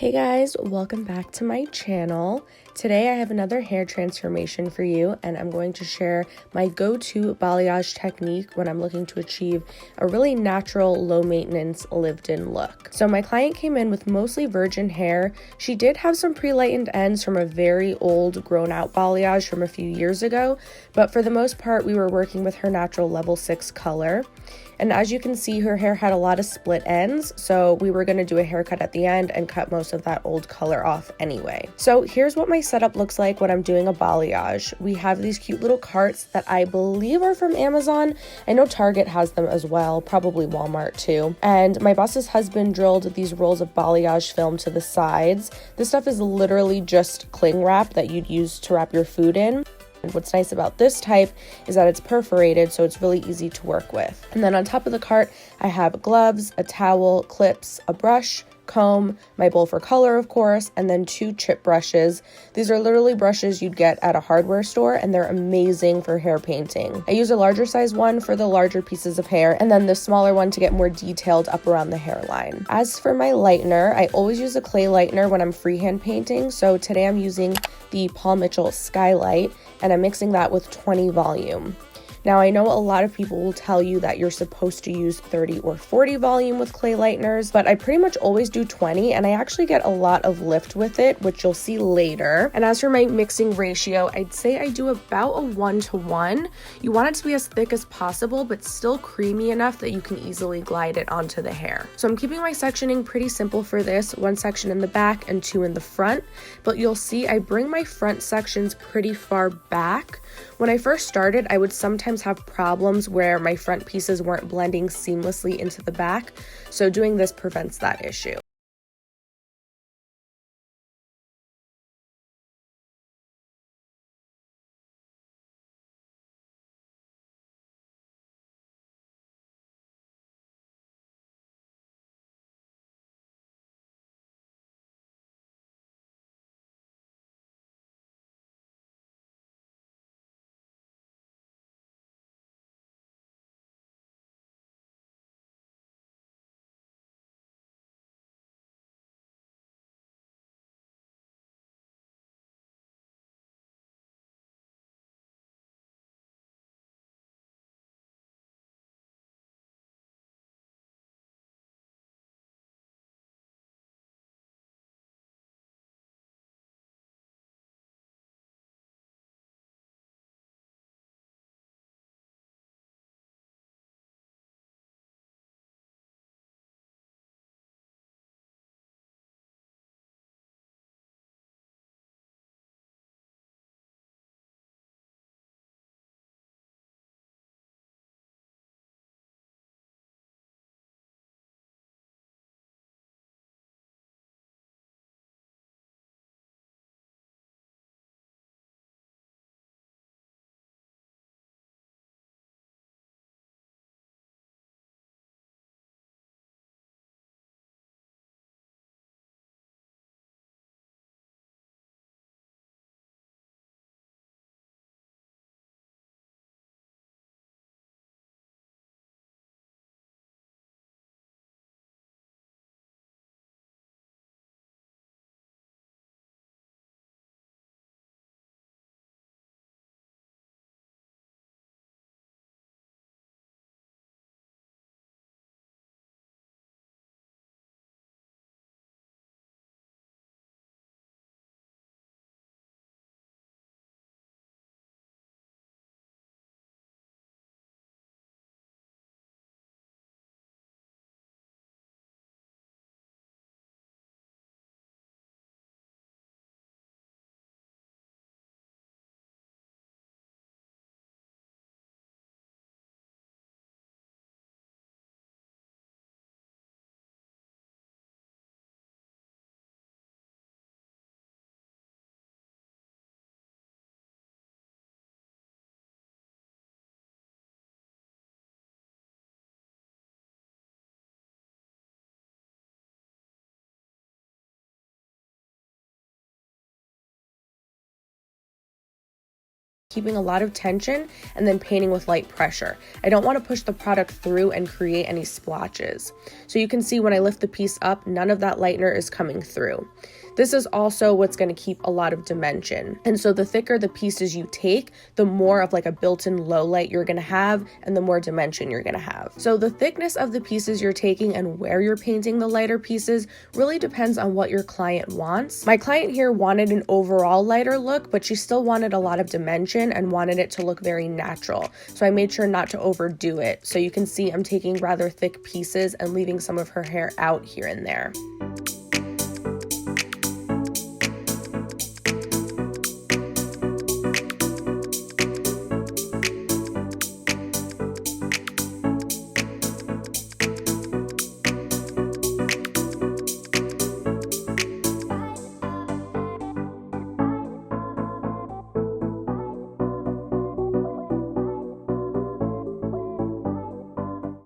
Hey guys, welcome back to my channel. Today I have another hair transformation for you, and I'm going to share my go-to balayage technique when I'm looking to achieve a really natural, low-maintenance, lived-in look. So my client came in with mostly virgin hair. She did have some pre-lightened ends from a very old, grown-out balayage from a few years ago, but for the most part we were working with her natural level 6 color. And as you can see, her hair had a lot of split ends, so we were going to do a haircut at the end and cut most of that old color off anyway. So here's what my setup looks like when I'm doing a balayage. We have these cute little carts that I believe are from Amazon. I know Target has them as well, probably Walmart too. And my boss's husband drilled these rolls of balayage film to the sides. This stuff is literally just cling wrap that you'd use to wrap your food in. And what's nice about this type is that it's perforated, so it's really easy to work with. And then on top of the cart, I have gloves, a towel, clips, a brush, comb, my bowl for color, of course, and then 2 chip brushes. These are literally brushes you'd get at a hardware store, and they're amazing for hair painting. I use a larger size one for the larger pieces of hair, and then the smaller one to get more detailed up around the hairline. As for my lightener, I always use a clay lightener when I'm freehand painting, so today I'm using the Paul Mitchell Skylight, and I'm mixing that with 20 volume. Now, I know a lot of people will tell you that you're supposed to use 30 or 40 volume with clay lighteners, but I pretty much always do 20, and I actually get a lot of lift with it, which you'll see later. And as for my mixing ratio, I'd say I do about a 1-to-1. You want it to be as thick as possible, but still creamy enough that you can easily glide it onto the hair. So I'm keeping my sectioning pretty simple for this, 1 section in the back and 2 in the front, but you'll see I bring my front sections pretty far back. When I first started, I would sometimes have problems where my front pieces weren't blending seamlessly into the back, so doing this prevents that issue. keeping a lot of tension and then painting with light pressure. I don't want to push the product through and create any splotches. So you can see when I lift the piece up, none of that lightener is coming through. This is also what's going to keep a lot of dimension. And so the thicker the pieces you take, the more of like a built-in low light you're going to have and the more dimension you're going to have. So the thickness of the pieces you're taking and where you're painting the lighter pieces really depends on what your client wants. My client here wanted an overall lighter look, but she still wanted a lot of dimension and wanted it to look very natural. So I made sure not to overdo it. So you can see I'm taking rather thick pieces and leaving some of her hair out here and there.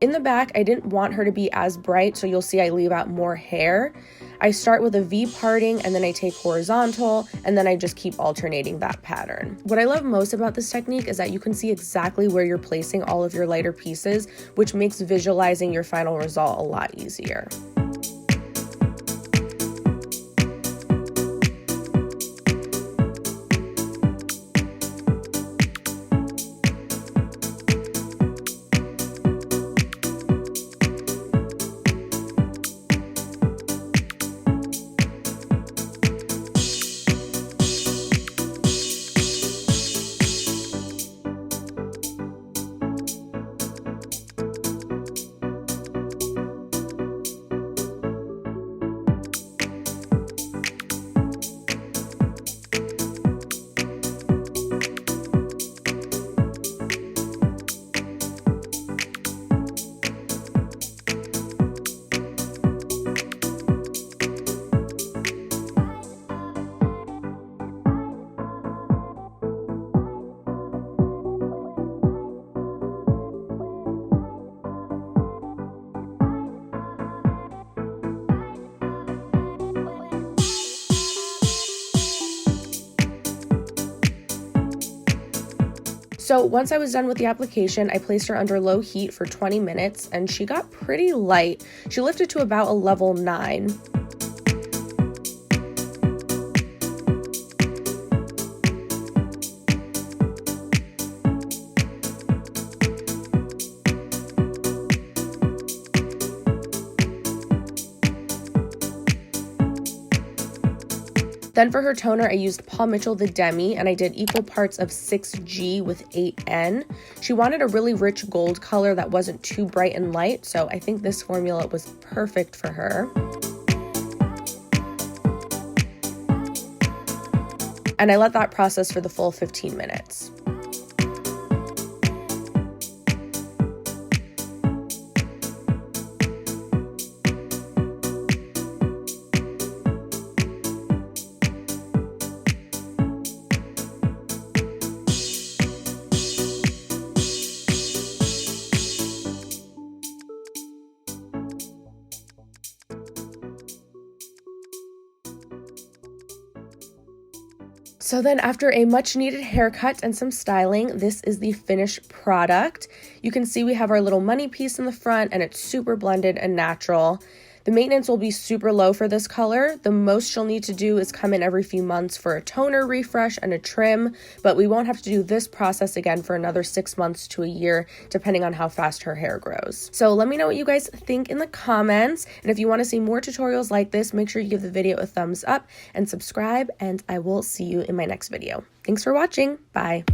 In the back, I didn't want her to be as bright, so you'll see I leave out more hair. I start with a V parting and then I take horizontal and then I just keep alternating that pattern. What I love most about this technique is that you can see exactly where you're placing all of your lighter pieces, which makes visualizing your final result a lot easier. So once I was done with the application, I placed her under low heat for 20 minutes and she got pretty light. She lifted to about a level 9. Then for her toner, I used Paul Mitchell the Demi, and I did equal parts of 6G with 8N. She wanted a really rich gold color that wasn't too bright and light, so I think this formula was perfect for her. And I let that process for the full 15 minutes. So then after a much needed haircut and some styling, this is the finished product. You can see we have our little money piece in the front and it's super blended and natural. The maintenance will be super low for this color. The most she'll need to do is come in every few months for a toner refresh and a trim, but we won't have to do this process again for another 6 months to a year, depending on how fast her hair grows. So let me know what you guys think in the comments. And if you want to see more tutorials like this, make sure you give the video a thumbs up and subscribe, and I will see you in my next video. Thanks for watching. Bye.